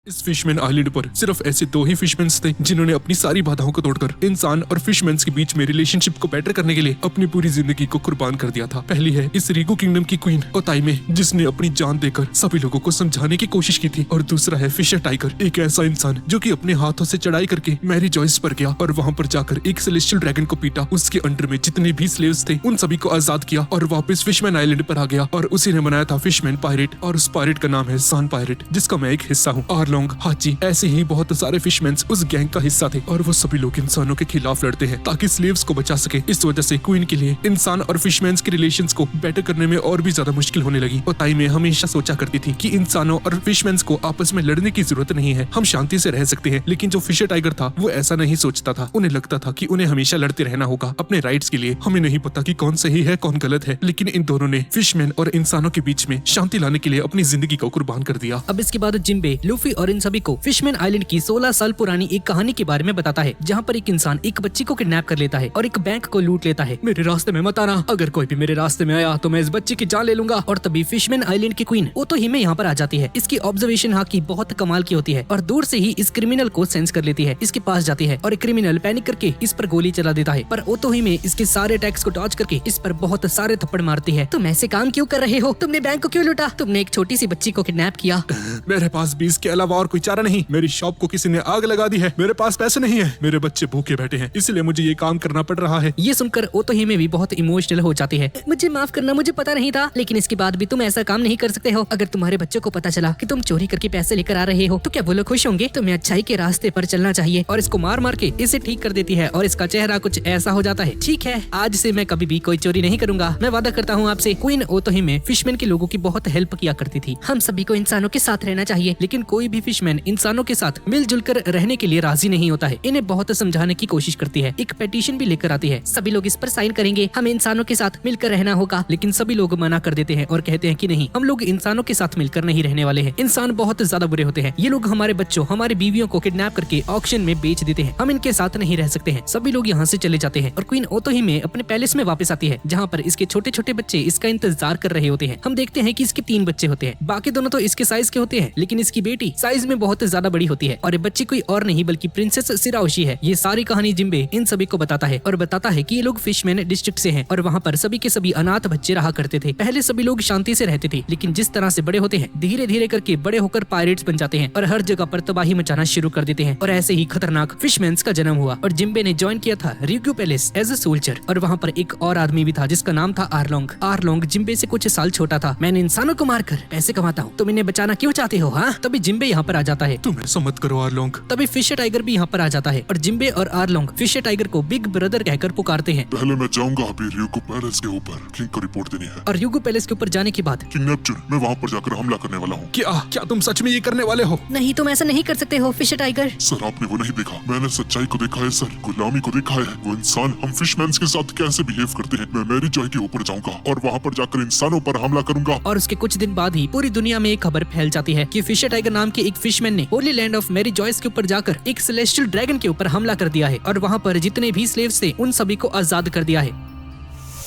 इस फिशमैन आइलैंड पर सिर्फ ऐसे दो ही फिशमैन्स थे जिन्होंने अपनी सारी बाधाओं को तोड़कर इंसान और फिशमैन्स के बीच में रिलेशनशिप को बेटर करने के लिए अपनी पूरी जिंदगी को कुर्बान कर दिया था। पहली है इस रीगो किंगडम की क्वीन ओताइमे, जिसने अपनी जान देकर सभी लोगों को समझाने की कोशिश की थी। और दूसरा है फिशर टाइगर, एक ऐसा इंसान जो कि अपने हाथों से चढ़ाई करके मैरी जॉयस पर गया और वहाँ पर जाकर एक सेलेस्टियल ड्रैगन को पीटा, उसके अंडर में जितने भी स्लेव्स थे उन सभी को आजाद किया और वापस फिशमैन आइलैंड पर आ गया। और उसी ने बनाया था फिशमैन पायरेट, और उस पायरेट का नाम है सान पायरेट, जिसका मैं एक हिस्सा हूँ। आरलोंग, हाची, ऐसे ही बहुत सारे फिशमैन्स उस गैंग का हिस्सा थे और वो सभी लोग इंसानों के खिलाफ लड़ते हैं ताकि स्लेव्स को बचा सके। इस वजह से क्वीन के लिए इंसान और फिशमैन्स के रिलेशंस को बेटर करने में और भी ज्यादा मुश्किल होने लगी। ओताइमे हमेशा सोचा करती थी कि इंसानों और फिशमैन्स को आपस में लड़ने की जरूरत नहीं है, हम शांति से रह सकते हैं। लेकिन जो फिशर टाइगर था वो ऐसा नहीं सोचता था, उन्हें लगता था कि उन्हें हमेशा लड़ते रहना होगा अपने राइट्स के लिए। हमें नहीं पता कि कौन सही है कौन गलत है, लेकिन इन दोनों ने फिशमैन और इंसानों के बीच में शांति लाने के लिए अपनी जिंदगी को कुर्बान कर दिया। अब इसके बाद जिम्बे, लूफी और इन सभी को फिशमैन आइलैंड की 16 साल पुरानी एक कहानी के बारे में बताता है, जहाँ पर एक इंसान एक बच्ची को किडनैप कर लेता है और एक बैंक को लूट लेता है। मेरे रास्ते में मत आना, अगर कोई भी मेरे रास्ते में आया तो मैं इस बच्ची की जान ले लूंगा। और तभी फिशमैन आइलैंड की क्वीन ओतोहिमे यहाँ पर आ जाती है। इसकी ऑब्जर्वेशन हाँ की बहुत कमाल की होती है और दूर से ही इस क्रिमिनल को सेंस कर लेती है, इसके पास जाती है और एक क्रिमिनल पैनिक करके इस पर गोली चला देता है। पर ओतोहिमे इसके सारे अटैक्स को डॉज करके इस पर बहुत सारे थप्पड़ मारती है। तुम ऐसे काम क्यों कर रहे हो? तुमने बैंक को क्यों लूटा? तुमने एक छोटी सी बच्ची को किडनैप किया। मेरे पास 20 के अलावा और कोई चारा नहीं, मेरी शॉप को किसी ने आग लगा दी है, मेरे पास पैसे नहीं है, मेरे बच्चे भूखे बैठे हैं, इसलिए मुझे ये काम करना पड़ रहा है। ये सुनकर ओतोहिमे भी बहुत इमोशनल हो जाती है। मुझे माफ करना, मुझे पता नहीं था, लेकिन इसके बाद भी तुम ऐसा काम नहीं कर सकते हो। अगर तुम्हारे बच्चों को पता चला कि तुम चोरी करके पैसे लेकर आ रहे हो तो क्या वो लोग खुश होंगे? तुम्हें अच्छाई के रास्ते पर चलना चाहिए। और इसको मार मार के इसे ठीक कर देती है और इसका चेहरा कुछ ऐसा हो जाता है। ठीक है, आज से मैं कभी भी कोई चोरी नहीं करूंगा, मैं वादा करता हूँ आपसे। क्वीन ओतोहिमे फिशमैन के लोगों की बहुत हेल्प किया करती थी। हम सभी को इंसानों के साथ रहना चाहिए, लेकिन कोई भी फिशमैन इंसानों के साथ मिलजुल कर रहने के लिए राजी नहीं होता है। इन्हें बहुत समझाने की कोशिश करती है, एक पेटिशन भी लेकर आती है, सभी लोग इस पर साइन करेंगे, हमें इंसानों के साथ मिलकर रहना होगा। लेकिन सभी लोग मना कर देते हैं और कहते हैं कि नहीं, हम लोग इंसानों के साथ मिलकर नहीं रहने वाले हैं। इंसान बहुत ज्यादा बुरे होते हैं, ये लोग हमारे बच्चों, हमारी बीवियों को किडनैप करके ऑक्शन में बेच देते हैं, हम इनके साथ नहीं रह सकते हैं। सभी लोग यहाँ से चले जाते हैं और क्वीन ओतोहिमे अपने पैलेस में वापस आती है, जहाँ पर इसके छोटे छोटे बच्चे इसका इंतजार कर रहे होते हैं। हम देखते हैं कि इसके 3 बच्चे होते हैं, बाकी दोनों तो इसके साइज के होते हैं, लेकिन इसकी बेटी साइज में बहुत ज्यादा बड़ी होती है और ये बच्ची कोई और नहीं बल्कि प्रिंसेस सिराओशी है। ये सारी कहानी जिम्बे इन सभी को बताता है और बताता है कि ये लोग फिशमैन डिस्ट्रिक्ट से हैं और वहाँ पर सभी के सभी अनाथ बच्चे रहा करते थे। पहले सभी लोग शांति से रहते थे, लेकिन जिस तरह से बड़े होते हैं धीरे धीरे करके बड़े होकर पायरेट्स बन जाते हैं और हर जगह पर तबाही मचाना शुरू कर देते हैं। और ऐसे ही खतरनाक फिशमैन्स का जन्म हुआ और जिम्बे ने ज्वाइन किया था रिग्यू पैलेस एज ए सोल्जर। और वहाँ पर एक और आदमी भी था जिसका नाम था आरलोंग। आरलोंग जिम्बे से कुछ साल छोटा था। मैंने इंसानों को मारकर पैसे कमाता हूँ, तुम इन्हें बचाना क्यों चाहते हो? हाँ, तभी जिम्बे यहाँ पर आ जाता है। तुम ऐसा मत करो आरलोंग। तभी फिशर टाइगर भी यहाँ पर आ जाता है और जिम्बे और आरलोंग फिशर टाइगर को बिग ब्रदर कहकर पुकारते हैं। पहले मैं जाऊंगा अभी र्यूगो पैलेस के ऊपर, किंग को रिपोर्ट देनी है। और र्यूगो पैलेस के ऊपर जाने के बाद किंग नेपच्यून, मैं वहाँ पर जाकर हमला करने वाला हूँ। क्या तुम सच में ये करने वाले हो? नहीं, तुम ऐसा नहीं कर सकते हो फिशर टाइगर। सर, आपने वो नहीं देखा, मैंने सच्चाई को देखा है सर, गुलामी को देखा है। वो इंसान हम फिशमैन्स के साथ कैसे बिहेव करते हैं। मैं मैरी जॉय के ऊपर जाऊंगा और वहाँ पर जाकर इंसानों पर हमला करूंगा। और उसके कुछ दिन बाद ही पूरी दुनिया में एक खबर फैल जाती है कि फिशर टाइगर नाम के एक फिशमैन ने holy land of Mary Geoise के ऊपर जाकर एक सेलेस्टियल ड्रैगन के ऊपर हमला कर दिया है और वहाँ पर जितने भी स्लेव्स थे उन सभी को आजाद कर दिया है।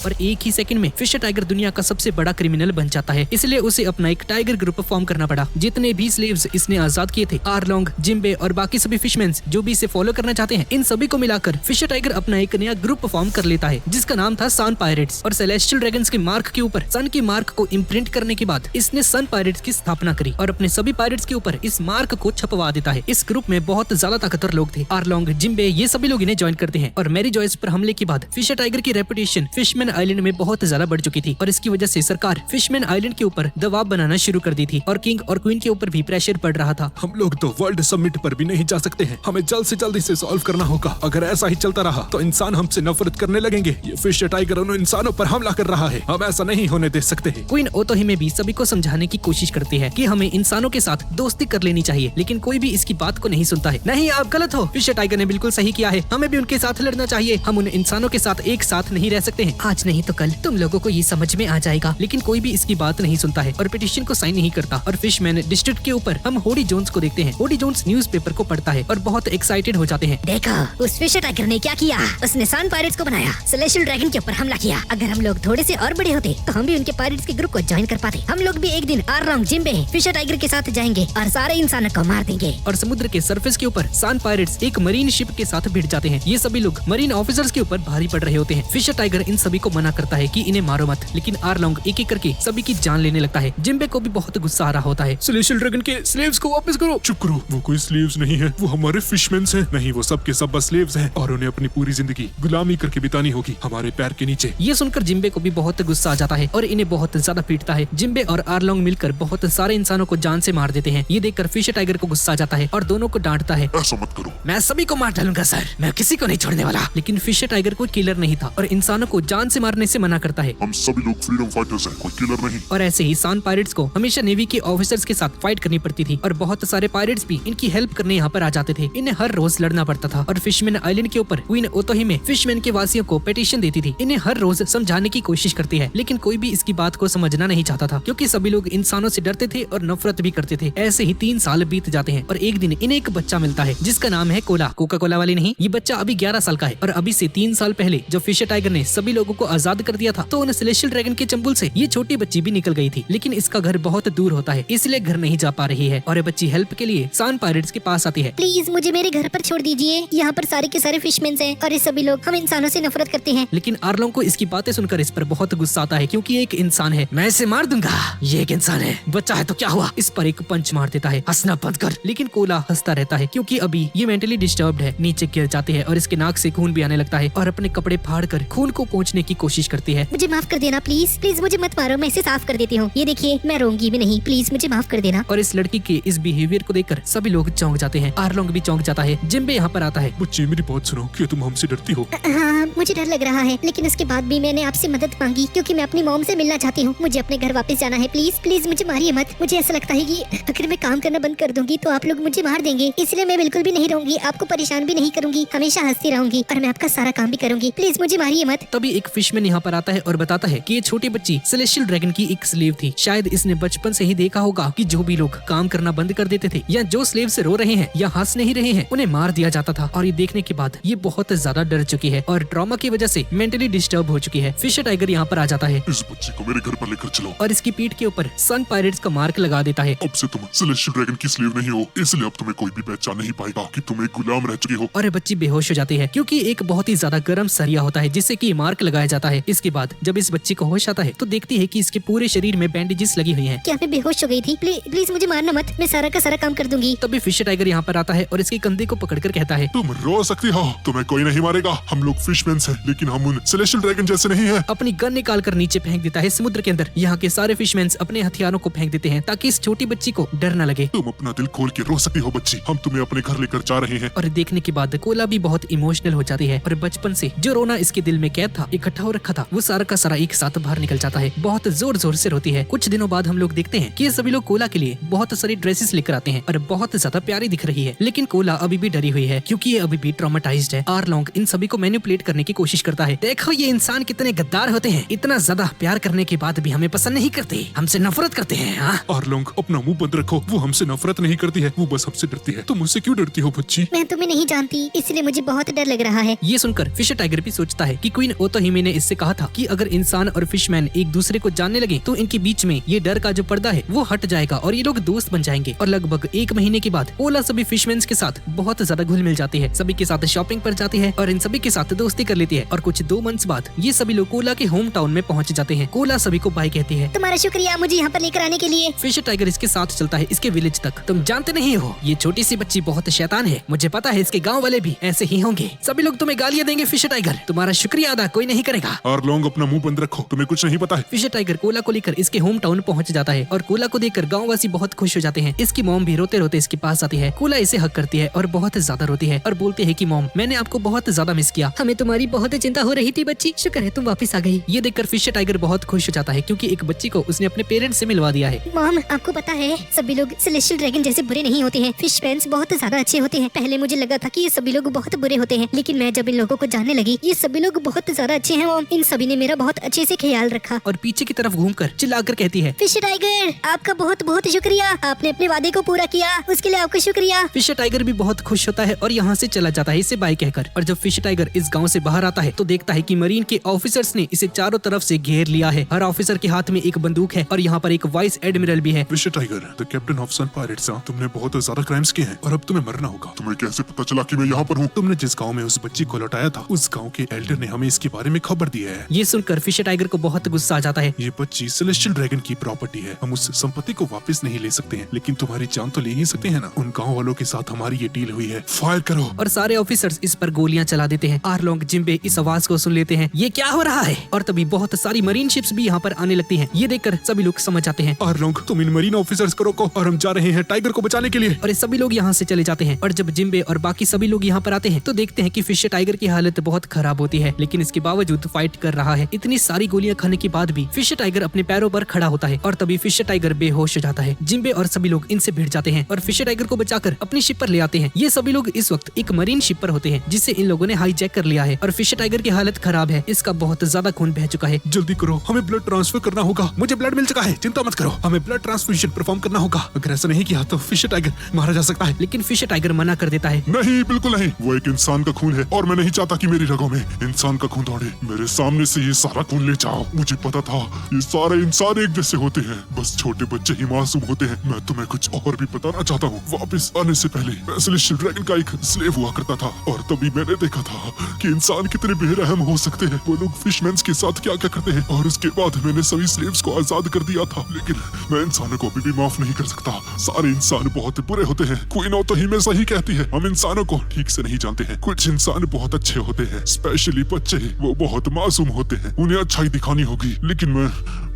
और एक ही सेकंड में फिशर टाइगर दुनिया का सबसे बड़ा क्रिमिनल बन जाता है, इसलिए उसे अपना एक टाइगर ग्रुप फॉर्म करना पड़ा। जितने भी स्लेव्स इसने आजाद किए थे, आरलोंग, जिम्बे और बाकी सभी फिशमैन्स जो भी इसे फॉलो करना चाहते हैं, इन सभी को मिलाकर फिशर टाइगर अपना एक नया ग्रुप फॉर्म कर लेता है जिसका नाम था सान पायरेट्स। और सेलेस्टियल ड्रैगन्स के मार्क के ऊपर सन की मार्क को इम्प्रिंट करने के बाद इसने सन पायरेट्स की स्थापना करी और अपने सभी पायरेट्स के ऊपर इस मार्क को छपवा देता है। इस ग्रुप में बहुत ज्यादा ताकतवर लोग थे, आरलोंग, जिम्बे, ये सभी लोग इन्हें ज्वाइन करते हैं। और मैरी जॉयस पर हमले के बाद फिशर टाइगर की रेपुटेशन फिशमैन आइलैंड में बहुत ज्यादा बढ़ चुकी थी और इसकी वजह से सरकार फिशमैन आइलैंड के ऊपर दबाव बनाना शुरू कर दी थी और किंग और क्वीन के ऊपर भी प्रेशर पड़ रहा था। हम लोग तो वर्ल्ड समिट पर भी नहीं जा सकते हैं, हमें जल्द से जल्द इसे सॉल्व करना होगा। अगर ऐसा ही चलता रहा तो इंसान हमसे नफरत करने लगेंगे। ये फिशर टाइगर उन इंसानों पर हमला कर रहा है, हम ऐसा नहीं होने दे सकते हैं। क्वीन ओतोहिमे भी सभी को समझाने की कोशिश करती है कि हमें इंसानों के साथ दोस्ती कर लेनी चाहिए, लेकिन कोई भी इसकी बात को नहीं सुनता है। नहीं, आप गलत हो, फिशर टाइगर ने बिल्कुल सही किया है, हमें भी उनके साथ लड़ना चाहिए, हम उन इंसानों के साथ एक साथ नहीं रह सकते हैं। आज आज नहीं तो कल तुम लोगों को ये समझ में आ जाएगा। लेकिन कोई भी इसकी बात नहीं सुनता है और पिटिशन को साइन नहीं करता। और फिशमैन डिस्ट्रिक्ट के ऊपर हम होडी जोन्स को देखते हैं। होडी जोन्स न्यूज़पेपर को पढ़ता है और बहुत एक्साइटेड हो जाते हैं। देखो उस फिशर टाइगर ने क्या किया, उसने सन पायरेट्स को बनाया, सेलेस्टियल ड्रैगन के ऊपर हमला किया। अगर हम लोग थोड़े से और बड़े होते तो हम भी उनके पायरेट्स के ग्रुप को ज्वाइन कर पाते। हम लोग भी एक दिन आरलॉन्ग जिम्बे फिशर टाइगर के साथ जाएंगे और सारे इंसानों को मार देंगे। और समुद्र के सरफेस के ऊपर सान पायरेट्स एक मरीन शिप के साथ भिड़ जाते हैं। ये सभी लोग मरीन ऑफिसर्स के ऊपर भारी पड़ रहे होते हैं। फिशर टाइगर इन सभी को मना करता है कि इन्हें मारो मत, लेकिन आरलॉन्ग एक एक करके सभी की जान लेने लगता है। जिम्बे को भी बहुत गुस्सा आ रहा होता है। सेलेस्टियल ड्रैगन के स्लेव्स को वापस करो। चुप करो, वो कोई स्लेव्स नहीं है, वो हमारे फिशमैन्स हैं। नहीं, वो सब के सब बस स्लेव्स हैं और उन्हें अपनी पूरी जिंदगी गुलामी करके बितानी होगी हमारे पैर के नीचे। ये सुनकर जिम्बे को भी बहुत गुस्सा आ जाता है और इन्हें बहुत ज्यादा पीटता है। जिम्बे और आरलॉन्ग मिलकर बहुत सारे इंसानों को जान से मार देते हैं। ये देखकर फिशर टाइगर को गुस्सा आ जाता है और दोनों को डांटता है। ऐसा मत करो, मैं सभी को मार डालूंगा सर, मैं किसी को नहीं छोड़ने वाला। लेकिन फिशर टाइगर कोई किलर नहीं था और इंसानों को जान से मारने से मना करता है। हम सभी लोग फ्रीडम फाइटर्स हैं, कोई किलर नहीं। और ऐसे ही सान पायरेट्स को हमेशा नेवी के ऑफिसर्स के साथ फाइट करनी पड़ती थी और बहुत सारे पायरेट्स भी इनकी हेल्प करने यहाँ पर आ जाते थे। इन्हें हर रोज लड़ना पड़ता था और फिशमैन आइलैंड के ऊपर क्वीन ओतोही में फिशमैन के वासियों को पिटीशन देती थी। इन्हें हर रोज समझाने की कोशिश करती है, लेकिन कोई भी इसकी बात को समझना नहीं चाहता था क्योंकि सभी लोग इंसानों से डरते थे और नफरत भी करते थे। ऐसे ही 3 साल बीत जाते हैं और एक दिन इन्हें एक बच्चा मिलता है जिसका नाम है कोला। कोका कोला वाली नहीं, ये बच्चा अभी 11 साल का है और अभी से 3 साल पहले जब फिशर टाइगर ने सभी लोगों को आजाद कर दिया था तो उन सेलेस्टियल ड्रैगन के चंबुल से ये छोटी बच्ची भी निकल गई थी। लेकिन इसका घर बहुत दूर होता है, इसलिए घर नहीं जा पा रही है और ये बच्ची हेल्प के लिए सान पायरेट्स के पास आती है। प्लीज मुझे मेरे घर पर छोड़ दीजिए, यहाँ पर सारे के सारे फिशमैन्स हैं और ये सभी लोग हम इंसानों से नफरत करते हैं। लेकिन आर्लोंग को इसकी बातें सुनकर इस पर बहुत गुस्सा आता है क्योंकि ये एक इंसान है। मैं इसे मार दूंगा, ये एक इंसान है, बच्चा है तो क्या हुआ। इस पर एक पंच मार देता है। हंसना बंद कर। लेकिन कोला हंसता रहता है क्योंकि अभी ये मेंटली डिस्टर्ब्ड है। नीचे गिर जाती है और इसके नाक से खून भी आने लगता है और अपने कपड़े फाड़ कर खून को पोंछने की कोशिश करती है। मुझे माफ कर देना प्लीज, प्लीज मुझे मत मारो, मैं इसे साफ कर देती हूँ। ये देखिए मैं रोंगी भी नहीं, प्लीज मुझे माफ कर देना। और इस लड़की के इस बिहेवियर को देखकर सभी लोग चौंक जाते हैं। आर्लोंग भी चौंक जाता है। जिम्बे यहाँ पर आता है। बच्ची मेरी बात सुनो, क्या तुम हमसे डरती हो? हाँ मुझे डर लग रहा है, लेकिन उसके बाद भी मैंने आपसे मदद मांगी क्योंकि मैं अपनी मॉम से मिलना चाहती हूँ। मुझे अपने घर वापस जाना है, प्लीज प्लीज मुझे मारिए मत। मुझे ऐसा लगता है कि अगर मैं काम करना बंद कर दूंगी तो आप लोग मुझे मार देंगे, इसलिए मैं बिल्कुल भी नहीं रहूंगी, आपको परेशान भी नहीं करूंगी, हमेशा हंसती रहूंगी और मैं आपका सारा काम भी करूंगी। प्लीज मुझे मारिए मत। तभी एक फिशमैन यहाँ पर आता है और बताता है कि ये छोटी बच्ची सेलेस्टियल ड्रैगन की एक स्लेव थी। शायद इसने बचपन से ही देखा होगा कि जो भी लोग काम करना बंद कर देते थे या जो स्लेव से रो रहे हैं या हंस नहीं रहे हैं उन्हें मार दिया जाता था। और ये देखने के बाद ये बहुत ज्यादा डर चुकी है और ट्रॉमा की वजह से मेंटली डिस्टर्ब हो चुकी है। फिशर टाइगर यहाँ पर आ जाता है इस बच्ची को मेरे घर पर लेकर चलो और इसकी पीठ के ऊपर सन पायरेट्स का मार्क लगा देता है। अब से तुम सेलेस्टियल ड्रैगन की स्लेव नहीं हो, इसलिए अब तुम्हें कोई भी पहचान नहीं पाएगा कि तुम एक गुलाम रह चुके हो। और ये बच्ची बेहोश हो जाती है क्योंकि एक बहुत ही ज्यादा गर्म सरिया होता है जिससे कि मार्क लगाया जाता है। इसके बाद जब इस बच्ची को होश आता है तो देखती है कि इसके पूरे शरीर में बैंडेजेस लगी हुई हैं। क्या मैं बेहोश हो गई थी? प्लीज मुझे मारना मत, मैं सारा का सारा काम कर दूंगी। तभी फिशर टाइगर यहाँ पर आता है और इसके कंधे को पकड़कर कहता है तुम रो सकती हो, तुम्हें कोई नहीं मारेगा, हम लोग फिशमैन्स हैं, लेकिन हम उन सेलेस्टियल ड्रैगन जैसे नहीं हैं। अपनी गन निकाल कर नीचे फेंक देता है समुद्र के अंदर। यहाँ के सारे फिशमैन्स अपने हथियारों को फेंक देते हैं ताकि इस छोटी बच्ची को डर न लगे। तुम अपना दिल खोल के रो सकती हो बच्ची, हम तुम्हें अपने घर लेकर जा रहे हैं। और देखने के बाद कोला भी बहुत इमोशनल हो जाती है और बचपन से जो रोना इसके दिल में कैद था, इकट्ठा हो रखा था, वो सारा का सारा एक साथ बाहर निकल जाता है। बहुत जोर जोर से रोती है। कुछ दिनों बाद हम लोग देखते हैं कि ये सभी लोग कोला के लिए बहुत सारी ड्रेसेस लेकर आते हैं और बहुत ज्यादा प्यारी दिख रही है। लेकिन कोला अभी भी डरी हुई है क्योंकि ये अभी भी ट्रॉमेटाइज्ड है। आर्लोंग इन सभी को मैनिपुलेट करने की कोशिश करता है। देखो ये इंसान कितने गद्दार होते हैं, इतना ज्यादा प्यार करने के बाद भी हमें पसंद नहीं करते, हमसे नफरत करते हैं। हाँ? आर्लोंग अपना मुंह बंद रखो, वो हमसे नफरत नहीं करती है, वो बस हमसे डरती है। तुम मुझसे क्यों डरती हो बच्ची? मैं तुम्हें नहीं जानती, इसलिए मुझे बहुत डर लग रहा है। ये सुनकर फिशर टाइगर भी सोचता है कि क्वीन ओतोहिमे ने इससे कहा था कि अगर इंसान और फिशमैन एक दूसरे को जानने लगे तो इनके बीच में ये डर का जो पर्दा है वो हट जाएगा और ये लोग दोस्त बन जाएंगे। और लगभग 1 महीने के बाद कोला सभी फिशमैन्स के साथ बहुत ज्यादा घुल मिल जाती है, सभी के साथ शॉपिंग पर जाती है और इन सभी के साथ दोस्ती कर लेती है। और कुछ 2 मंथ्स बाद ये सभी लोग कोला के होम टाउन में पहुंच जाते हैं। कोला सभी को बाय कहती है। तुम्हारा शुक्रिया मुझे यहाँ पर लेकर आने के लिए। फिशर टाइगर इसके साथ चलता है इसके विलेज तक। तुम जानते नहीं हो ये छोटी सी बच्ची बहुत शैतान है, मुझे पता है इसके गाँव वाले भी ऐसे ही होंगे। सभी लोग तुम्हें गालियाँ देंगे फिशर टाइगर, तुम्हारा शुक्रिया अदा कोई नहीं करेगा। आर्लोंग अपना मुंह बंद रखो, तुम्हें कुछ नहीं पता है। फिशर टाइगर कोला को लेकर इसके होम टाउन पहुंच जाता है और कोला को देखकर गाँव वासी बहुत खुश हो जाते हैं। इसकी मॉम भी रोते रोते इसके पास आती है। कोला इसे हक करती है और बहुत ज्यादा रोती है और बोलती है कि मॉम मैंने आपको बहुत ज्यादा मिस किया, हमें तुम्हारी बहुत चिंता हो रही थी बच्ची, शुक्र है तुम वापस आ गई। ये देखकर फिशर टाइगर बहुत खुश हो जाता है क्योंकि एक बच्ची को उसने अपने पेरेंट्स से मिलवा दिया है। मॉम आपको पता है सभी लोग सेलेस्टियल ड्रैगन जैसे बुरे नहीं होते हैं, फिशमैन्स बहुत ज्यादा अच्छे होते हैं। पहले मुझे लगा था कि ये सभी लोग बहुत बुरे होते हैं, लेकिन मैं जब इन लोगों को जानने लगी ये सभी लोग बहुत ज्यादा अच्छे हैं मॉम। इन सभी ने मेरा बहुत अच्छे से ख्याल रखा। और पीछे की तरफ घूमकर चिल्लाकर कहती है, फिश टाइगर, आपका बहुत बहुत शुक्रिया। आपने अपने वादे को पूरा किया, उसके लिए आपका शुक्रिया। फिश टाइगर भी बहुत खुश होता है और यहाँ से चला जाता है इसे बाय कहकर। और जब फिश टाइगर इस गांव से बाहर आता है तो देखता है कि मरीन के ऑफिसर्स ने इसे चारों तरफ से घेर लिया है। हर ऑफिसर के हाथ में एक बंदूक है और यहाँ पर एक वाइस एडमिरल भी है। Fish Tiger, the captain of Sun Pirates, तुमने बहुत ज्यादा क्राइम्स किए हैं और अब तुम्हें मरना होगा। तुम्हें कैसे पता चला कि मैं यहाँ पर हूँ? तुमने जिस गाँव में उस बच्ची को लौटाया था, उस गाँव के एल्डर ने हमें इसके बारे में खबर दी है। ये सुनकर फिश टाइगर को बहुत गुस्सा आ जाता है। ये बच्ची सेलेस्टियल ड्रैगन की प्रॉपर्टी है। हम उस संपत्ति को वापस नहीं ले सकते हैं, लेकिन तुम्हारी जान तो ले ही सकते हैं ना। उन गाँव वालों के साथ हमारी ये डील हुई है। फायर करो। और सारे ऑफिसर्स इस पर गोलियां चला देते हैं। आरलोंग जिम्बे इस आवाज को सुन लेते हैं। ये क्या हो रहा है? और तभी बहुत सारी मरीन शिप्स भी यहाँ पर आने लगती हैं। ये देखकर सभी लोग समझ जाते हैं। आरलोंग, तुम इन मरीन ऑफिसर्स को रोको और हम जा रहे हैं टाइगर को बचाने के लिए। और ये सभी लोग यहाँ से चले जाते हैं। और जब जिम्बे और बाकी सभी लोग यहाँ पर आते हैं तो देखते हैं कि फिश टाइगर की हालत बहुत खराब होती है, लेकिन इसके बावजूद फाइट कर रहा है। इतनी सारी गोलियां खाने के बाद भी फिश टाइगर अपने पैरों पर खड़ा होता है। और तभी फिश टाइगर बेहोश हो जाता है। जिम्बे और सभी लोग इनसे भिड़ जाते हैं और फिश टाइगर को बचाकर अपनी शिप पर ले आते हैं। ये सभी लोग इस वक्त एक मरीन शिप पर होते हैं जिसे इन लोगों ने हाईजैक कर लिया है। और फिश टाइगर की हालत खराब है, इसका बहुत ज्यादा खून बह चुका है। जल्दी करो, हमें ब्लड ट्रांसफर करना होगा। मुझे ब्लड मिल चुका है, चिंता मत करो। हमें ब्लड ट्रांसफ्यूजन परफॉर्म करना होगा। अगर ऐसा नहीं किया तो फिश टाइगर मारा जा सकता है। लेकिन फिश टाइगर मना कर देता है। नहीं, बिल्कुल नहीं। वो एक इंसान का खून है और मैं नहीं चाहता कि मेरी रगों में इंसान का खून दौड़े। मेरे सामने से ये सारा खून ले जाओ। मुझे पता था ये सारे इंसान एक जैसे होते हैं, बस छोटे बच्चे ही मासूम होते हैं। मैं तुम्हें कुछ और भी बताना चाहता हूँ। वापस आने से पहले मैं सेलेस्टियल ड्रैगन का एक स्लेव हुआ करता था और तभी मैंने देखा था कि इंसान कितने बेरहम हो सकते हैं। वो लोग फिशमैन्स के साथ क्या क्या करते हैं। और उसके बाद मैंने सभी स्लेव्स को आजाद कर दिया था, लेकिन मैं इंसानों को अभी भी माफ नहीं कर सकता। सारे इंसान बहुत बुरे होते हैं। क्वीन ओतोहिमे सही कहती है, हम इंसानों को ठीक से नहीं जानते हैं। कुछ इंसान बहुत अच्छे होते हैं, स्पेशली बच्चे। वो बहुत मासूम होते हैं, उन्हें अच्छाई दिखानी होगी। लेकिन मैं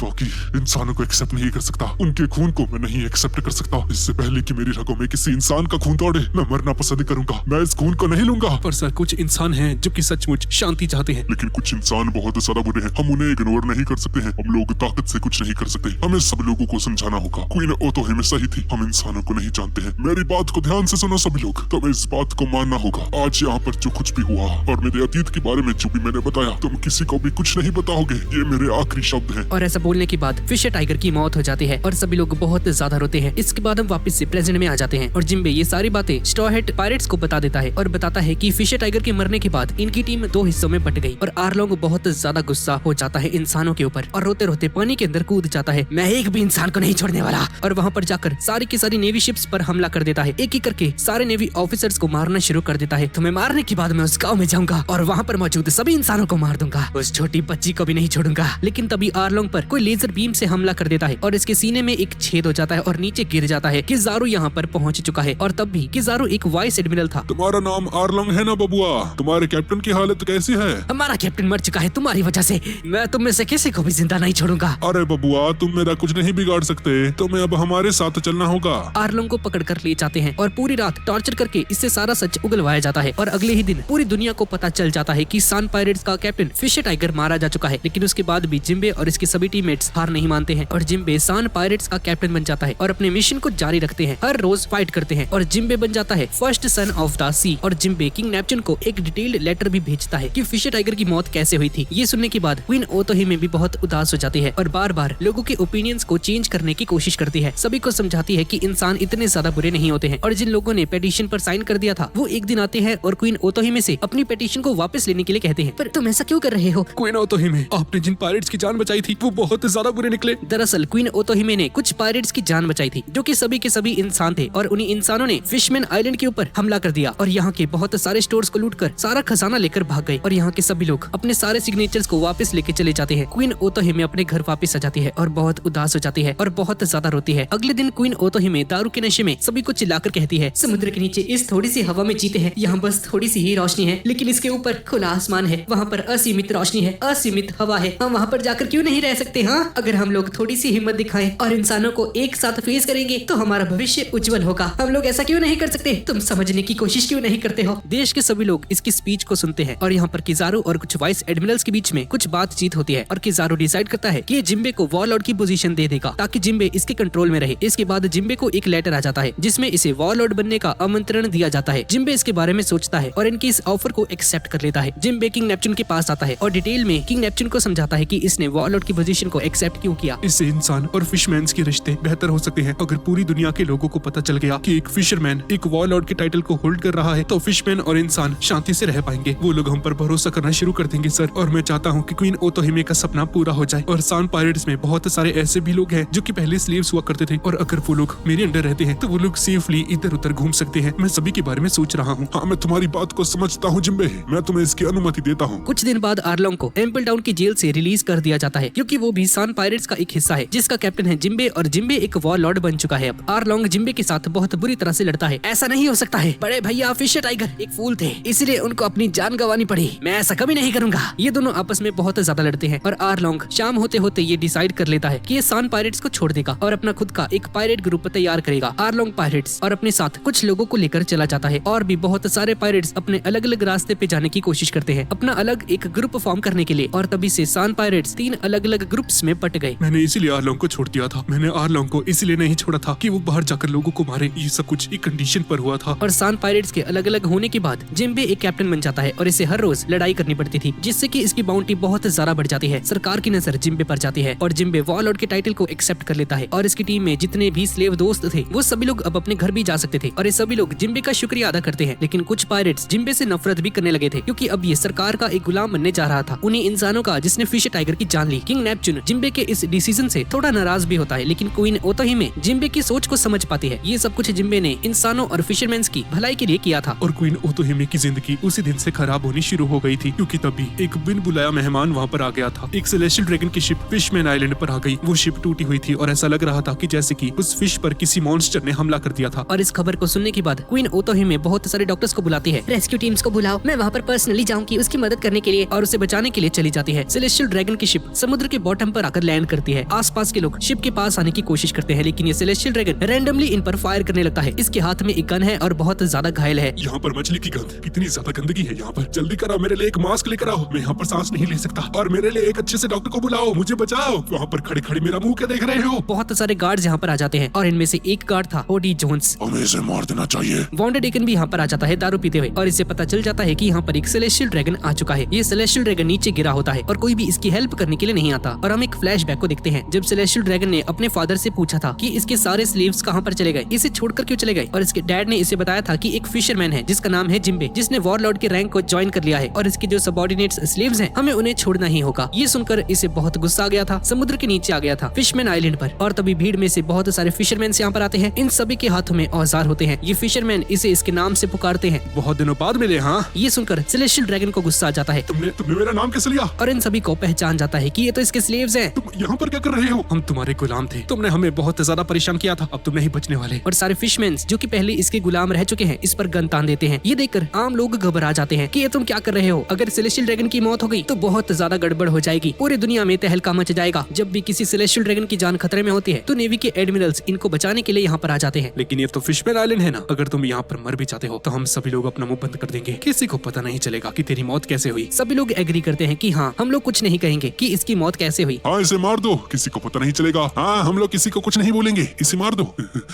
बाकी इंसानों को एक्सेप्ट नहीं कर सकता। उनके खून को मैं नहीं एक्सेप्ट कर सकता। इससे पहले कि मेरी रगों में किसी इंसान का खून दौड़े, मैं मरना पसंद करूंगा। मैं इस खून को नहीं लूंगा। पर सर, कुछ इंसान हैं जो कि सचमुच शांति चाहते हैं। लेकिन कुछ इंसान बहुत ज्यादा बुरे हैं, हम उन्हें इग्नोर नहीं कर सकते हैं। हम लोग ताकत से कुछ नहीं कर सकते। हमें सब लोगों को समझाना होगा। क्वीन ओतोहिमे सही थी, हम इंसानों को नहीं जानते हैं। मेरी बात को ध्यान से सुनो सभी लोग। तुम्हें इस बात को मानना होगा, आज यहाँ पर जो कुछ भी हुआ और मेरे अतीत के बारे में जो भी मैंने बताया, तुम किसी को भी कुछ नहीं बताओगे। ये मेरे आखिरी शब्द हैं। और ऐसा बोलने के बाद फिश टाइगर की मौत हो जाती है और सभी लोग बहुत ज्यादा रोते हैं। इसके बाद हम वापस से प्रेजेंट में आ जाते हैं और जिम्बे ये सारी बातें स्ट्रॉ हैट पायरेट्स को बता देता है और बताता है कि फिश टाइगर के मरने के बाद इनकी टीम 2 हिस्सों में बट गई। और आरलोंग बहुत ज्यादा गुस्सा हो जाता है इंसानों के ऊपर और रोते रोते पानी के अंदर कूद जाता है। मैं एक भी इंसान को नहीं छोड़ने वाला। और वहाँ पर जाकर सारी की सारी नेवी शिप्स पर हमला कर देता है। एक एक करके सारे नेवी ऑफिसर्स को मारना शुरू कर देता है। तुम्हें मारने के बाद मैं उस गाँव में जाऊंगा और वहाँ पर मौजूद सभी इंसानों को मार दूंगा। उस छोटी बच्ची को भी नहीं छोड़ूंगा। लेकिन तभी आरलोंग पर कोई लेजर बीम से हमला कर देता है और इसके सीने में एक छेद हो जाता है और नीचे गिर जाता है। किजारू यहाँ पर पहुँच चुका है और तब भी किजारू एक वाइस एडमिरल था। तुम्हारा नाम आरलोंग है ना बबुआ? तुम्हारे कैप्टन की हालत कैसी है? हमारा कैप्टन मर चुका है तुम्हारी वजह से। मैं तुम में से किसी को भी जिंदा नहीं छोड़ूंगा। अरे बबुआ, तुम मेरा कुछ नहीं बिगाड़ सकते। तुम्हें अब हमारे साथ चलना होगा। आरलोंग को पकड़ कर ले जाते हैं और पूरी रात टॉर्चर करके इससे सारा सच उगलवाया जाता है। और अगले ही दिन पूरी दुनिया को पता चल जाता है कि सन पायरेट्स का कैप्टन फिश टाइगर मारा जा चुका है। लेकिन उसके बाद भी जिम्बे और इसके सभी टीममेट्स हार नहीं मानते हैं और जिम्बे सन पायरेट्स का कैप्टन बन जाता है और अपने मिशन को जारी रखते हैं। हर रोज फाइट करते हैं और जिम्बे बन जाता है फर्स्ट सन ऑफ द सी। और जिम्बे किंग नेपच्यून को एक डिटेल्ड लेटर भी भेजता है कि फिश टाइगर की मौत कैसे हुई थी। ये सुनने के बाद क्वीन ओतोहिमे भी बहुत उदास हो जाती है और बार बार लोगों के ओपिनियंस को चेंज करने की कोशिश करती है। सभी को समझाती है कि इंसान इतने ज्यादा बुरे नहीं होते हैं और जिन लोगों ने पेटिशन पर साइन कर दिया था वो एक दिन आते हैं और क्वीन ओतोहिमे से अपनी पेटिशन को वापस लेने के लिए कहते हैं। पर तुम ऐसा क्यों कर रहे हो? क्वीन ओतोहिमे, आपने जिन पायरेट्स की जान बचाई थी वो बहुत ज्यादा बुरे निकले। दरअसल क्वीन ओतोहिमे ने कुछ पायरेट्स की जान बचाई थी जो कि सभी के सभी इंसान थे और उन्हीं इंसानों ने फिशमैन आइलैंड के ऊपर हमला कर दिया और यहाँ के बहुत सारे स्टोर्स को लूटकर सारा खजाना लेकर भाग गए और यहाँ के सभी लोग अपने सारे सिग्नेचर्स को वापस लेके चले जाते हैं। क्वीन ओतोहिमे अपने घर वापस आ जाती है और बहुत उदास हो जाती है और बहुत ज्यादा रोती है। अगले दिन क्वीन ओतोहिमे दारू के नशे में सभी को चिल्लाकर कहती है, समुद्र के नीचे इस थोड़ी सी हवा में जीते हैं। यहाँ बस थोड़ी सी ही रोशनी है, लेकिन इसके ऊपर खुला आसमान है। वहाँ पर असीमित रोशनी है, असीमित हवा है। हम वहाँ पर जाकर क्यों नहीं रह सकते? हाँ, अगर हम लोग थोड़ी सी हिम्मत दिखाएं और इंसानों को एक साथ फेस करेंगे तो हमारा भविष्य उज्जवल होगा। हम लोग ऐसा क्यों नहीं कर सकते? तुम समझने की कोशिश क्यों नहीं करते हो? देश के सभी लोग इसकी स्पीच को सुनते हैं और यहाँ पर किजारू और कुछ वाइस एडमिरल्स के बीच में कुछ बातचीत होती है और किजारू डिसाइड करता है कि ये जिम्बे को वॉरलॉर्ड की पोजीशन दे देगा ताकि जिम्बे इसके कंट्रोल में रहे। इसके बाद जिम्बे को एक लेटर आ जाता है जिसमें इसे वॉरलॉर्ड बनने का आमंत्रण दिया जाता है। जिम्बे इसके बारे में सोचता है और इनकी इस ऑफर को एक्सेप्ट कर लेता है। जिम्बे किंग नेपच्यून के पास आता है और डिटेल में किंग नेपच्यून को समझाता है कि इसने वॉरलॉर्ड की पोजीशन को एक्सेप्ट क्यों किया। इससे इंसान और फिशमैन्स के रिश्ते बेहतर हो सकते हैं। अगर पूरी दुनिया के लोगों को पता चल गया कि एक फिशरमैन एक वॉरलॉर्ड के टाइटल को होल्ड कर रहा है तो फिशमैन और इंसान शांति से रह पाएंगे। वो लोग हम पर भरोसा करना शुरू कर देंगे सर। और मैं चाहता हूँ कि क्वीन ओतोहिमे का सपना पूरा हो जाए। और सान पायरेट्स में बहुत सारे ऐसे भी लोग हैं जो कि पहले स्लेव्स हुआ करते थे और अगर वो लोग मेरे अंडर रहते हैं तो वो लोग सेफली इधर उधर घूम सकते हैं। मैं सभी के बारे में सोच रहा हूँ। हाँ, मैं तुम्हारी बात को समझता हूँ जिम्बे, मैं तुम्हें इसकी अनुमति देता हूँ। कुछ दिन बाद आर्लोंग को टेम्पल टाउन की जेल से रिलीज कर दिया जाता है क्योंकि वो भी सान पायरेट्स का एक हिस्सा है जिसका कैप्टन है जिम्बे और जिम्बे एक वॉरलॉर्ड बन चुका है। अब आर्लोंग जिम्बे के साथ बहुत बुरी तरह से लड़ता है। ऐसा नहीं हो सकता है, बड़े भैया फिश टाइगर एक फूल थे इसलिए उनको अपनी जान गंवानी पड़ी। मैं ऐसा कभी नहीं करूंगा। ये दोनों आपस में बहुत ज्यादा लड़ते हैं और आर्लोंग शाम होते होते ये डिसाइड कर लेता है कि ये सान पायरेट्स को छोड़ देगा और अपना खुद का एक पायरेट ग्रुप तैयार करेगा, आर्लोंग पायरेट्स, और अपने साथ कुछ लोगों को लेकर चला जाता है। और भी बहुत सारे पायरेट्स अपने अलग अलग रास्ते पे जाने की कोशिश करते हैं अपना अलग एक ग्रुप फॉर्म करने के लिए। और तभी से सान पायरेट्स 3 अलग अलग ग्रुप्स में बट गए। मैंने इसीलिए आर्लोंग को छोड़ दिया था। मैंने आर्लोंग को इसलिए नहीं छोड़ा था कि वो बाहर जाकर लोगों को मारे। ये सब कुछ एक कंडीशन पर हुआ था। और सान पायरेट्स के अलग अलग होने के बाद जिम्बे एक कैप्टन बन जाता है और इसे हर रोज लड़ाई करनी पड़ती थी जिससे कि इसकी बाउंटी बहुत ज्यादा बढ़ जाती है। सरकार की नजर जिम्बे पर जाती है और जिम्बे वॉरलॉर्ड के टाइटल को एक्सेप्ट कर लेता है। और इसकी टीम में जितने भी स्लेव दोस्त थे वो सभी लोग अब अपने घर भी जा सकते थे और ये सभी लोग जिम्बे का शुक्रिया अदा करते हैं। लेकिन कुछ पायरेट्स जिम्बे से नफरत भी करने लगे थे क्योंकि अब ये सरकार का एक गुलाम बनने जा रहा था, उन्हीं इंसानों का जिसने फिश टाइगर की जान ली। किंग नेपच्यून जिम्बे के इस डिसीजन से थोड़ा नाराज भी होता है लेकिन क्वीन ओतोहिमे जिम्बे की सोच को समझ पाती है। ये सब कुछ जिम्बे ने इंसानों और फिशरमैन्स की भलाई के लिए किया था। और क्वीन ओतोहिमे की जिंदगी उसी दिन से खराब होनी शुरू हो गई थी क्योंकि तभी एक बिन बुलाया मेहमान वहाँ पर आ गया था। एक सेलेस्टियल ड्रैगन की शिप फिशमैन आइलैंड पर आ गई। वो शिप टूटी हुई थी और ऐसा लग रहा था कि जैसे कि उस फिश पर किसी मॉन्स्टर ने हमला कर दिया था। और इस खबर को सुनने के बाद क्वीन ओतोहिमे बहुत सारे डॉक्टर्स को बुलाती है। रेस्क्यू टीम्स को बुलाओ, मैं वहाँ पर पर्सनली जाऊंगी उसकी मदद करने के लिए, और उसे बचाने के लिए चली जाती है। सेलेस्टियल ड्रैगन की शिप समुद्र के बॉटम पर आकर लैंड करती है। आसपास के लोग शिप के पास आने की कोशिश करते हैं लेकिन ये सेलेस्टियल ड्रैगन रैंडमली इन पर फायर करने लगता है। इसके हाथ में एक गन है और बहुत ज्यादा घायल है। यहाँ पर मछली की गंध, कितनी ज्यादा गंदगी है यहाँ पर। जल्दी करो, मेरे लिए एक मास्क लेकर आओ, मैं यहाँ पर सांस नहीं ले सकता। और मेरे लिए एक अच्छे से डॉक्टर को बुलाओ, मुझे बचाओ। वहाँ पर खड़े खड़े मेरा मुंह क्या देख रहे हो? बहुत सारे गार्ड्स यहाँ पर आ जाते हैं और इनमें से एक गार्ड था ओडी जोन्स। हमें इसे मार देना चाहिए। वॉन्डर डेकन भी यहाँ पर आ जाता है दारू पीते हुए और इससे पता चल जाता है कि यहाँ पर एक सेलेस्टियल ड्रैगन आ चुका है। ये सेलेस्टियल ड्रैगन नीचे गिरा होता है और कोई भी इसकी हेल्प करने के लिए नहीं आता। और हम एक फ्लैशबैक को देखते हैं जब सेलेस्टियल ड्रैगन ने अपने फादर से पूछा था कि इसके सारे स्लेव्स कहाँ पर चले गए, इसे छोड़कर क्यों चले गए। और इसके डैड ने इसे बताया था कि एक फिशरमैन है जिसका नाम है जिम्बे, जिसने वॉरलॉर्ड के रैंक को ज्वाइन कर लिया है और इसके जो सबऑर्डिनेट्स स्लेव्स हैं हमें उन्हें छोड़ना ही होगा। ये सुनकर इसे बहुत गुस्सा आ गया था। समुद्र के नीचे आ गया था फिशमैन आइलैंड पर और तभी भीड़ में से बहुत सारे फिशरमैन यहाँ पर आते हैं। इन सभी के हाथों में औजार होते हैं। ये फिशरमैन इसे इसके नाम से पुकारते हैं। बहुत दिनों बाद मिले। हाँ, ये सुनकर सेलेस्टियल ड्रैगन को गुस्सा आ जाता है तुमने मेरा नाम कैसे लिया? और इन सभी को पहचान जाता है कि ये तो इसके स्लेव्स हैं। तुम यहाँ पर क्या कर रहे हो? हम तुम्हारे गुलाम थे, तुमने हमें बहुत ज्यादा परेशान किया था, अब तुम नहीं बचने वाले। और सारे फिशमैन जो कि पहले इसके गुलाम रह चुके हैं इस पर गन तान देते हैं। ये देखकर आम लोग घबरा जाते हैं कि ये तुम क्या कर रहे हो। अगर सेलेस्टियल ड्रैगन की मौत हो गई तो बहुत ज्यादा गड़बड़ हो जाएगी, पूरी दुनिया में तहलका मच जाएगा। जब भी किसी सेलेस्टियल ड्रैगन की जान खतरे में होती है तो नेवी के एडमिरल्स इनको बचाने के लिए यहाँ पर आ जाते हैं। लेकिन ये तो फिशमैन आइलैंड है ना, अगर तुम यहाँ पर मर भी जाते हो तो हम सभी लोग अपना मुंह बंद कर देंगे, किसी को पता नहीं चलेगा कि तेरी मौत कैसे हुई। सभी लोग एग्री करते हैं कि हाँ, हम लोग कुछ नहीं कहेंगे कि इसकी मौत कैसे हुई। हाँ, इसे मार दो, किसी को पता नहीं चलेगा। हाँ, हम लोग किसी को कुछ नहीं बोलेंगे, इसे मार दो।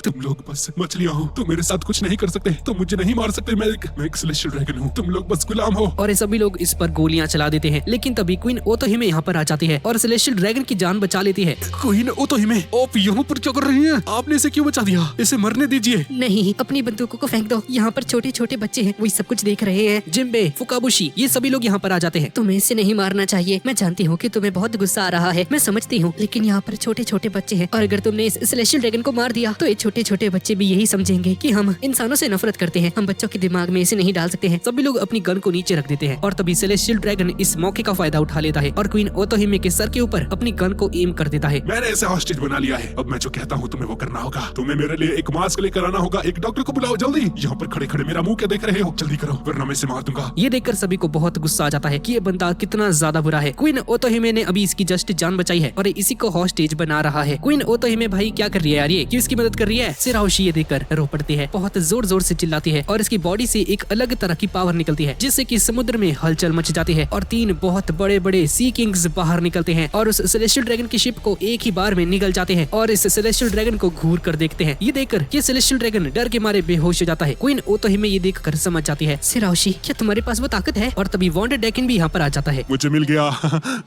तुम लोग बस मछलियाँ हो, तुम मेरे साथ कुछ नहीं कर सकते, तुम मुझे नहीं मार सकते। मैं एक सेलेस्टियल ड्रैगन हूँ, तुम लोग बस गुलाम हो। और ये सभी लोग इस पर गोलियां चला देते हैं। लेकिन तभी क्वीन ओतोहिमे यहाँ पर आ जाती है और सेलेस्टियल ड्रैगन की जान बचा लेती है। क्वीन ओतोहिमे, आप यहाँ पर क्या कर रही हैं? आपने इसे क्यों बचा दिया? इसे मरने दीजिए। नहीं, अपनी बंदूकों को फेंक दो, यहाँ पर छोटे छोटे बच्चे हैं, वही सब कुछ देख रहे हैं। जिम्बे, फुकाबुशी, ये सभी लोग यहाँ पर आ जाते हैं। तुम्हें इसे नहीं मारना चाहिए, मैं जानती हूँ कि तुम्हें बहुत गुस्सा आ रहा है, मैं समझती हूँ, लेकिन यहाँ पर छोटे छोटे बच्चे हैं और अगर तुमने इस सेलेस्टियल ड्रैगन को मार दिया तो ये छोटे छोटे बच्चे भी यही समझेंगे कि हम इंसानों से नफरत करते हैं। हम बच्चों के दिमाग में इसे नहीं डाल सकते हैं। सभी लोग अपनी गन को नीचे रख देते हैं और तभी सेलेस्टियल ड्रैगन इस मौके का फायदा उठा लेता है और क्वीन ओतोहिमे के सर के ऊपर अपनी गन को एम कर देता है। मैंने इसे हॉस्टेज बना लिया है, अब मैं जो कहता हूँ तुम्हें वो करना होगा। तुम्हें मेरे लिए एक मास्क लेकर आना होगा, एक डॉक्टर को बुलाओ जल्दी। यहाँ पर खड़े खड़े मेरा मुंह क्या देख रहे हो? जल्दी करो वरना मैं इसे मार दूंगा। ये देखकर सभी को बहुत गुस्सा आ जाता है कि ये बंदा कितना ज्यादा बुरा है। क्वीन ओतोहिमे ने अभी इसकी जस्ट जान बचाई है और इसी को हॉस्टेज बना रहा है। क्वीन ओतोहिमे भाई क्या कर रही है यार, ये क्यों इसकी मदद कर रही है? सिराओशी ये देखकर रो पड़ती है, बहुत जोर जोर से चिल्लाती है और इसकी बॉडी से एक अलग तरह की पावर निकलती है जिससे कि समुद्र में हलचल मच जाती है और 3 बहुत बड़े बड़े सी किंग्स बाहर निकलते हैं और उस सेलेस्टियल ड्रैगन की शिप को एक ही बार में निगल जाते हैं और इस सेलेस्टियल ड्रैगन को घूर कर देखते हैं। ये देखकर ये सेलेस्टियल ड्रैगन डर के मारे बेहोश हो जाता है। क्वीन ओतोहिमे ये देखकर समझ जाती है, सिराओशी क्या तुम्हारे पास वो ताकत है? और तभी वॉन्डर डेकिन भी यहाँ पर आ जाता है। मुझे मिल गया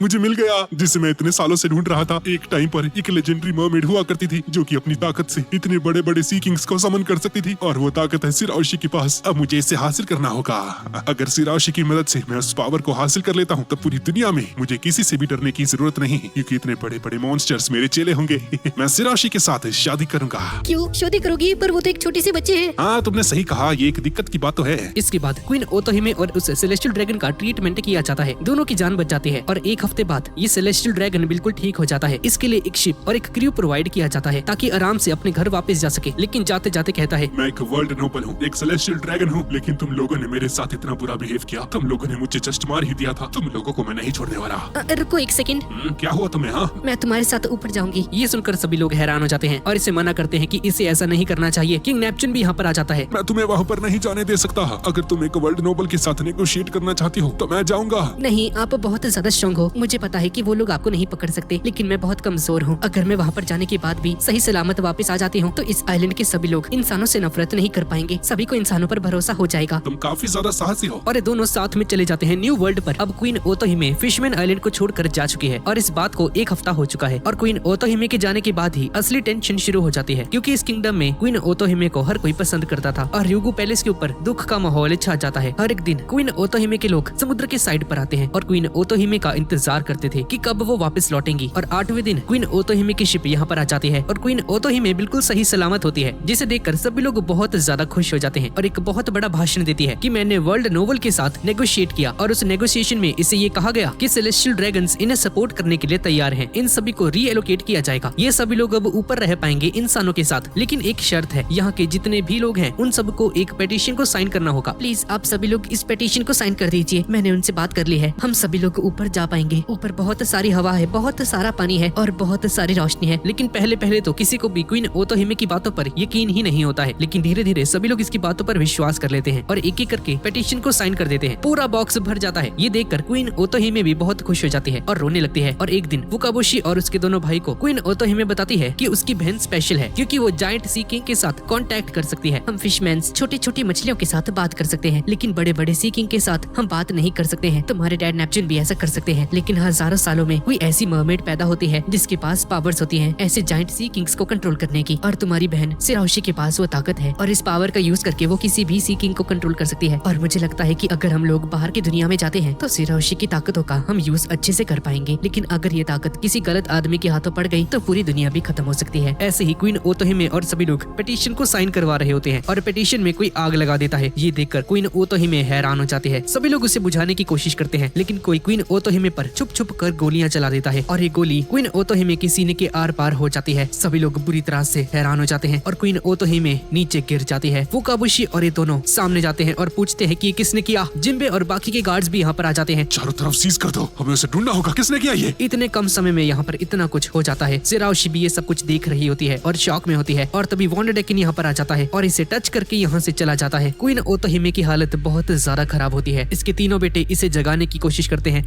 मुझे मिल गया जिसे मैं इतने सालों से ढूंढ रहा था। एक टाइम पर एक लेजेंडरी मरमेड हुआ करती थी जो कि अपनी ताकत से इतने बड़े बड़े सी किंग्स को समन कर सकती थी और वो ताकत है सिराओशी के पास। अब मुझे इसे हासिल करना होगा। अगर सिराओशी की मदद से मैं उस पावर को हासिल कर लेता हूँ तो पूरी दुनिया में मुझे किसी से भी डरने की जरूरत नहीं क्योंकि इतने बड़े बड़े मॉन्स्टर्स मेरे चेले होंगे। मैं सिराओशी के साथ शादी करूंगा। क्यों शादी करोगी? पर वो तो एक छोटी सी बच्ची है। हाँ तुमने सही कहा, ये एक दिक्कत की बात तो है। इसके बाद क्वीन ओतोहिमे और उस सेलेस्टियल ड्रैगन का ट्रीटमेंट किया जाता है। दोनों की जान बच जाती है और एक हफ्ते बाद ये सेलेस्टियल ड्रैगन बिल्कुल ठीक हो जाता है। इसके लिए एक शिप और एक क्रू प्रोवाइड किया जाता है ताकि आराम से अपने घर वापस जा सके। लेकिन जाते जाते कहता है, मैं एक वर्ल्ड नोबल हूँ, एक सेलेस्टियल ड्रैगन हूँ, लेकिन तुम लोगों ने मेरे साथ इतना बुरा बिहेव किया। तुम लोगों ने मुझे जस्ट मार ही दिया था। तुम लोगों को मैं नहीं छोड़ने वाला। रुको एक सेकंड, क्या हुआ तुम्हें? हाँ मैं तुम्हारे साथ ऊपर जाऊंगी। ये सुनकर सभी लोग हैरान हो जाते हैं और इसे मना करते हैं कि इसे ऐसा नहीं करना चाहिए। किंग नेपच्यून भी यहाँ पर आ जाता है। मैं तुम्हें वहाँ पर नहीं जाने दे सकता। अगर तुम एक वर्ल्ड नोबल के साथ नेगोशिएट करना चाहती हो तो मैं जाऊंगा। नहीं, आप बहुत ज्यादा स्ट्रॉन्ग हो। मुझे पता है कि वो लोग आपको नहीं पकड़ सकते, लेकिन मैं बहुत कमजोर हूँ। अगर मैं वहाँ पर जाने के बाद भी सही सलामत वापस आ जाती हूँ तो इस आइलैंड के सभी लोग इंसानों से नफरत नहीं कर पाएंगे। सभी को इंसानों पर भरोसा हो जाएगा। तुम काफी ज्यादा साहसी हो। और ये दोनों साथ में चले जाते हैं न्यू वर्ल्ड पर। अब क्वीन ओतोहिमे फिशमैन आइलैंड को छोड़कर जा चुकी है और इस बात को एक हफ्ता हो चुका है। और क्वीन ओतोहिमे के जाने के बाद ही असली टेंशन शुरू हो जाती है क्योंकि इस किंगडम में क्वीन ओतोहिमे को हर कोई पसंद करता था और र्यूगु पैलेस के ऊपर दुख का माहौल छा जाता है। हर एक दिन क्वीन ओतोहिमे के लोग समुद्र के साइड पर आते हैं और क्वीन ओतोहिमे का इंतजार करते थे कि कब वो वापस लौटेंगी। और 8वें दिन क्वीन ओतोहिमे की शिप यहाँ पर आ जाती है और क्वीन ओतोहिमे बिल्कुल सही सलामत होती है, जिसे देखकर सभी लोग बहुत ज्यादा खुश हो जाते हैं और एक बहुत बड़ा भाषण देती है कि मैंने वर्ल्ड नोबल के साथ नेगोशिएट किया और उस नेगोशिएशन में इसे ये कहा गया कि सेलेस्टियल ड्रैगन्स इन्हें सपोर्ट करने के लिए तैयार हैं। इन सभी को रीएलोकेट किया जाएगा। ये सभी लोग अब ऊपर रह पाएंगे इंसानों के साथ, लेकिन एक शर्त है, यहाँ के जितने भी लोग हैं उन सबको एक पेटिशन को साइन करना होगा। प्लीज आप सभी लोग इस पेटिशन को साइन कर दीजिए। मैंने उनसे बात कर ली है, हम सभी लोग ऊपर जा पाएंगे। ऊपर बहुत सारी हवा है, बहुत सारा पानी है और बहुत सारी रोशनी है। लेकिन पहले तो किसी को भी क्वीन ओतोहिमे की बातों पर यकीन ही नहीं होता है, लेकिन धीरे धीरे सभी लोग इसकी बातों पर विश्वास कर लेते हैं और एक एक करके पेटिशन को साइन कर देते हैं। पूरा बॉक्स भर जाता है। ये देखकर क्वीन ओतोहिमे भी बहुत खुश हो जाती है और रोने लगती है। और एक दिन फुकाबोशी और उसके दोनों भाई को क्वीन ओतोहिमे बताती है कि उसकी बहन स्पेशल है क्योंकि वो जायंट सी किंग के साथ कांटेक्ट कर सकती है। हम फिशमैन्स छोटी छोटी मछलियों के साथ बात कर सकते हैं, लेकिन बड़े बड़े सी किंग के साथ हम बात नहीं कर सकते हैं। तुम्हारे डैड नेपच्यून भी ऐसा कर सकते हैं, लेकिन हजारों सालों में कोई ऐसी मरमेड पैदा होती है जिसके पास पावर्स होती हैं ऐसे जायंट सी किंग्स को कंट्रोल करने की। और तुम्हारी बहन सिराओशी के पास वो ताकत है और इस पावर का यूज करके वो किसी भी सी किंग को कंट्रोल कर सकती है। और मुझे लगता है कि अगर हम लोग बाहर की दुनिया में जाते हैं तो सिराओशी की ताकतों का हम यूज अच्छे से कर पाएंगे, लेकिन अगर ये ताकत किसी गलत आदमी के हाथों पड़ गई तो पूरी दुनिया भी खत्म हो सकती है। ऐसे ही क्वीन ओतोहिमे और सभी लोग पिटीशन को साइन करवा रहे होते हैं और पिटीशन में कोई आग लगा देता है। ये देखकर क्वीन ओतोहिमे हैरान हो जाती है। सभी लोग उसे बुझाने की कोशिश करते हैं, लेकिन कोई क्वीन ओतोहिमे पर छुप छुप कर गोलियां चला देता है और ये गोली क्वीन ओतोहिमे की सीने के आर पार हो जाती है। सभी लोग बुरी तरह से हैरान हो जाते हैं और क्वीन ओतोहिमे नीचे गिर जाती है। फुकाबोशी और ये दोनों सामने जाते हैं और पूछते हैं कि ये किसने किया। जिम्बे और बाकी के गार्ड्स भी यहाँ पर आ जाते हैं। चारों तरफ सीज कर दो, हमें उसे ढूंढना होगा। किसने किया ये? इतने कम समय में यहाँ पर इतना कुछ हो जाता है। सिराओशी भी ये सब कुछ देख रही होती है और शॉक में होती है और तभी वॉन्डर डेकिन यहाँ पर आ जाता है और इसे टच करके यहाँ से चला जाता है। क्वीन ओतोहिमे की हालत बहुत ज्यादा खराब होती है। इसके तीनों बेटे इसे जगाने की कोशिश करते हैं।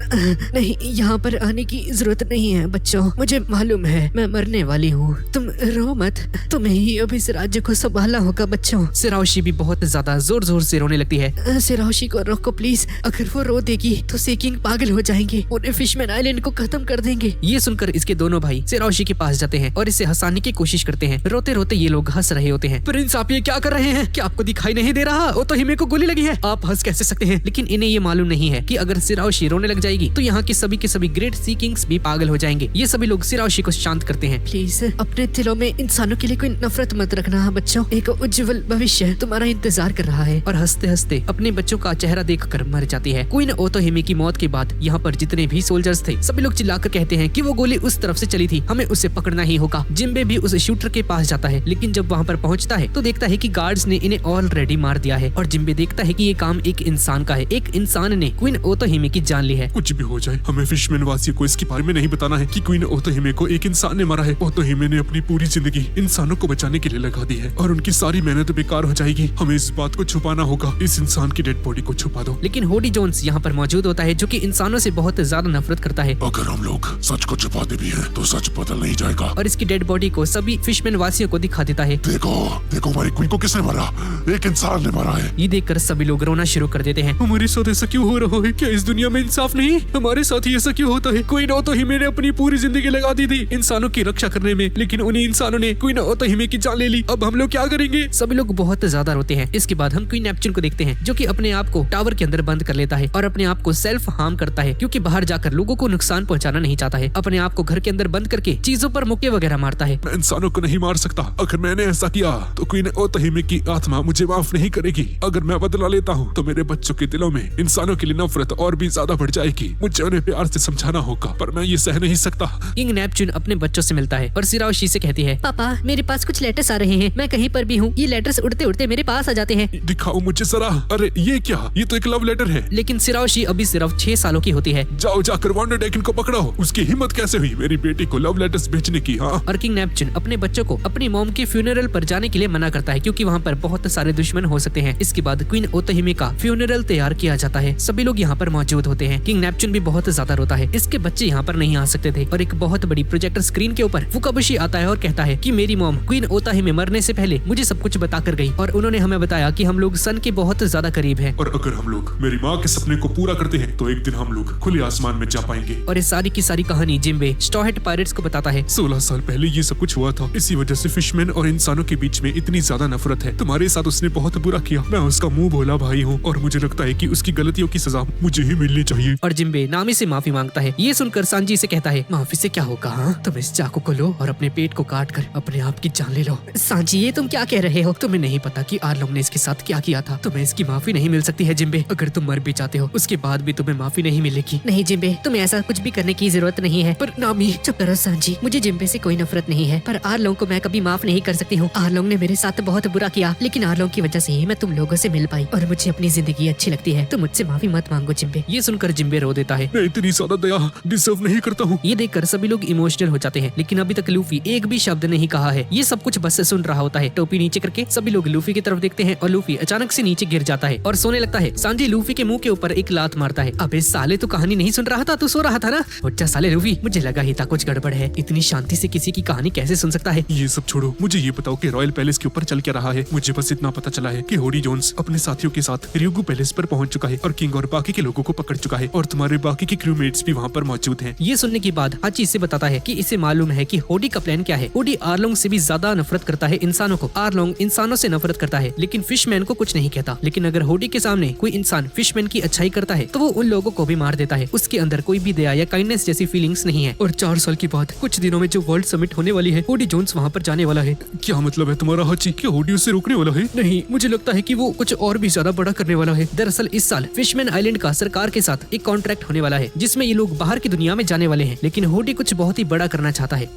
नहीं, यहाँ पर आने की जरूरत नहीं है बच्चों, मुझे मालूम है मैं मरने वाली हूँ। तुम रो मत, तुम्हें ही अब इस राज्य को संभालना होगा बच्चों। सिराओशी भी बहुत ज्यादा जोर जोर से रोने लगती है। सिराओशी को रोको प्लीज, अगर वो रो देगी तो सी किंग पागल हो जाएंगे, उन्हें फिशमैन आइलैंड को खत्म कर देंगे। ये सुनकर इसके दोनों भाई सिराओशी के पास जाते हैं और इसे हंसाने की कोशिश करते हैं। रोते रोते ये लोग हंस रहे होते हैं। प्रिंस आप ये क्या कर रहे हैं? क्या आपको दिखाई नहीं दे रहा ओतोहिमे को गोली लगी है? आप हंस कैसे सकते हैं? लेकिन इन्हें ये मालूम नहीं है कि अगर सिराओशी रोने लग जाएगी तो यहाँ के सभी ग्रेट सी किंग्स भी पागल हो जाएंगे। ये सभी लोग सिराओशी को शांत करते हैं। प्लीज अपने दिलों में इंसानों के लिए कोई नफरत मत रखना बच्चों, एक उज्जवल भविष्य तुम्हारा इंतजार कर रहा है। और हंसते हंसते अपने बच्चों का चेहरा देखकर मर जाती है। क्वीन ओतोहिमे की मौत के बाद यहाँ पर जितने भी सोल्जर्स थे सभी लोग चिल्लाकर कहते हैं कि वो गोली उस तरफ से चली थी, हमें उसे पकड़ना ही होगा। जिम्बे भी उस शूटर के पास जाता है, लेकिन जब वहाँ पर पहुँचता है तो देखता है कि गार्ड्स ने इन्हें ऑलरेडी मार दिया है। और जिम्बे देखता है कि ये काम एक इंसान का है, एक इंसान ने क्वीन ओतोहिमे की जान ली है। कुछ भी हो जाए हमें फिशमैन वासियों को इसकी बारे में नहीं बताना है कि क्वीन ओतोहिमे को एक इंसान ने मारा है। ओतोहिमे ने अपनी पूरी जिंदगी इंसानों को बचाने के लिए लगा दी है और उनकी सारी मेहनत बेकार हो जाएगी। हमें इस बात को छुपाना होगा। इस इंसान की डेड बॉडी को छुपा दो। लेकिन होडी जोन्स यहाँ पर मौजूद होता है जो कि इंसानों से बहुत ज्यादा नफरत करता है अगर हम लोग सच को छुपाते भी हैं तो सच बदल नहीं जाएगा। और इसकी डेड बॉडी को सभी फिशमैन वासियों को दिखा देता है। देखो देखो हमारी क्वीन को किसने मारा? एक इंसान ने मारा है। ये देखकर सभी लोग रोना शुरू कर देते हैं। हमारे साथ ऐसा क्यों हो रहा है? क्या इस दुनिया में इंसाफ नहीं? हमारे साथ ही ऐसा क्यों होता है? क्वीन ओतोहिमे ने अपनी पूरी जिंदगी लगा दी थी इंसानों की रक्षा करने में, लेकिन उन्हीं इंसानों ने क्वीन ओतोहिमे की जान ले ली। अब हम लोग क्या करेंगे? सभी लोग बहुत ज्यादा रोते हैं। इसके बाद हम क्वीन नेपच्यून को देखते हैं जो कि अपने आप को टावर के अंदर बंद कर लेता है और अपने आप को सेल्फ हार्म करता है क्योंकि बाहर जाकर लोगों को नुकसान पहुंचाना नहीं चाहता है। अपने आप को घर के अंदर बंद करके चीजों पर मुक्के वगैरह मारता है। मैं इंसानों को नहीं मार सकता। अगर मैंने ऐसा किया तो क्वीन ओतोहिमे की आत्मा मुझे माफ नहीं करेगी। अगर मैं बदला लेता हूँ तो मेरे बच्चों के दिलों में इंसानों के लिए नफरत और भी ज्यादा बढ़ जाएगी। मुझे उन्हें प्यार से समझाना होगा पर मैं ये सह नहीं सकता। किंग नेपच्यून अपने बच्चों से मिलता है और सिराओशी से कहती है, पापा मेरे पास कुछ लेटर्स आ रहे हैं। मैं कहीं पर भी हूँ, ये लेटर्स उड़ते उड़ते मेरे पास आ जाते हैं। दिखाओ मुझे जरा। अरे ये क्या? ये तो एक लव लेटर है। लेकिन सिराओशी अभी सिर्फ 6 सालों की होती है। जाओ जाकर वंडर ड्रैगन को पकड़ो। उसकी हिम्मत कैसे हुई मेरी बेटी को लव लेटर्स भेजने की? हाँ। और किंग नेपच्यून अपने बच्चों को अपनी मॉम के फ्यूनरल पर जाने के लिए मना करता है क्योंकि वहाँ पर बहुत सारे दुश्मन हो सकते हैं। इसके बाद क्वीन ओतोहिमे का फ्यूनरल तैयार किया जाता है। सभी लोग यहाँ पर मौजूद होते हैं। किंग नेपच्यून भी बहुत ज्यादा रोता है। इसके बच्चे यहाँ पर नहीं आ सकते थे और एक बहुत बड़ी प्रोजेक्टर स्क्रीन के ऊपर फुकाबुशी आता है और कहता है कि मेरी मॉम क्वीन ओतोहिमे मरने से पहले मुझे सब कुछ बता कर गई और उन्होंने हमें बताया कि हम लोग सन के बहुत ज्यादा करीब हैं। और अगर हम लोग मेरी माँ के सपने को पूरा करते हैं तो एक दिन हम लोग खुले आसमान में जा पाएंगे। और इस सारी की सारी कहानी जिम्बे स्टॉहेड पायरेट्स को बताता है। 16 साल पहले ये सब कुछ हुआ था। इसी वजह से फिशमैन और इंसानों के बीच में इतनी ज्यादा नफरत है। तुम्हारे साथ उसने बहुत बुरा किया। मैं उसका मुंह भोला भाई हूँ और मुझे लगता है कि उसकी गलतियों की सजा मुझे ही मिलनी चाहिए। और जिम्बे नामी से माफी मांगता है। ये सुनकर सांजी से कहता है, माफी से क्या होगा? हाँ, तुम इस चाकू को लो और अपने पेट को काट कर अपने आप की जान ले लो। सांजी ये तुम क्या कह रहे हो? तुम्हें नहीं पता कि आर्लोंग ने इसके साथ क्या किया था। तुम्हें इसकी माफी नहीं मिल सकती है जिम्बे। अगर तुम मर भी जाते हो उसके बाद भी तुम्हें माफी नहीं मिलेगी। नहीं जिम्बे, तुम्हें ऐसा कुछ भी करने की जरूरत नहीं है। पर नामी। चुप करो सांजी, मुझे जिम्बे से कोई नफरत नहीं है पर आर्लोंग को मैं कभी माफ नहीं कर सकती हूँ। आर्लोंग ने मेरे साथ बहुत बुरा किया लेकिन आर्लोंग की वजह से ही मैं तुम लोगों से मिल पाई और मुझे अपनी जिंदगी अच्छी लगती है। तुम मुझसे माफी मत मांगो जिम्बे। ये सुनकर जिम्बे रो देता है। मैं इतनी ज्यादा दया डिजर्व नहीं करता हूँ। ये देखकर सभी लोग इमोशनल हो जाते हैं लेकिन अभी तक लूफी एक भी शब्द नहीं कहा है। ये सब कुछ बस सुन रहा होता है। टोपी नीचे करके सभी लोग लूफी की तरफ देखते हैं और लूफी अचानक से नीचे गिर जाता है और सोने लगता है। सांजी लूफी के मुंह के ऊपर एक लात मारता है। अबे साले, तू कहानी नहीं सुन रहा था? तू सो रहा था ना? अच्छा साले लूफी, मुझे लगा ही था कुछ गड़बड़ है। इतनी शांति से किसी की कहानी कैसे सुन सकता है? ये सब छोड़ो, मुझे ये बताओ कि रॉयल पैलेस के ऊपर चल क्या रहा है। मुझे बस इतना पता चला है कि होडी जोन्स अपने साथियों के साथ रियोगु पैलेस पर पहुंच चुका है और किंग और बाकी के लोगों को पकड़ चुका है और तुम्हारे बाकी के क्रूमेट्स भी वहाँ पर मौजूद हैं। ये सुनने के बाद हाची इसे बताता है कि इसे मालूम है कि होडी का प्लान क्या है। होडी आर्लोंग से भी ज्यादा नफरत करता है इंसानों को। आर्लोंग इंसानों से नफरत करता है लेकिन फिशमैन को कुछ नहीं कहता। लेकिन अगर होडी के सामने कोई इंसान फिशमैन की अच्छाई करता है तो वो उन लोगों को भी मार देता है। उसके अंदर कोई भी दया या काइंडनेस जैसी फीलिंग्स नहीं है। और 4 साल के बाद कुछ दिनों में जो वर्ल्ड समिट होने वाली है, होडी जोन्स वहाँ पर जाने वाला है। क्या मतलब है तुम्हारा हाची? क्या होडी उसे रोकने वाला है? नहीं, मुझे लगता है कि वो कुछ और भी ज्यादा बड़ा करने वाला है। दरअसल इस साल फिशमैन आइलैंड का सरकार के साथ एक कॉन्ट्रैक्ट होने वाला है जिसमें ये लोग बाहर की दुनिया में जाने वाले हैं लेकिन होडी कुछ बहुत ही बड़ा करना चाहता है।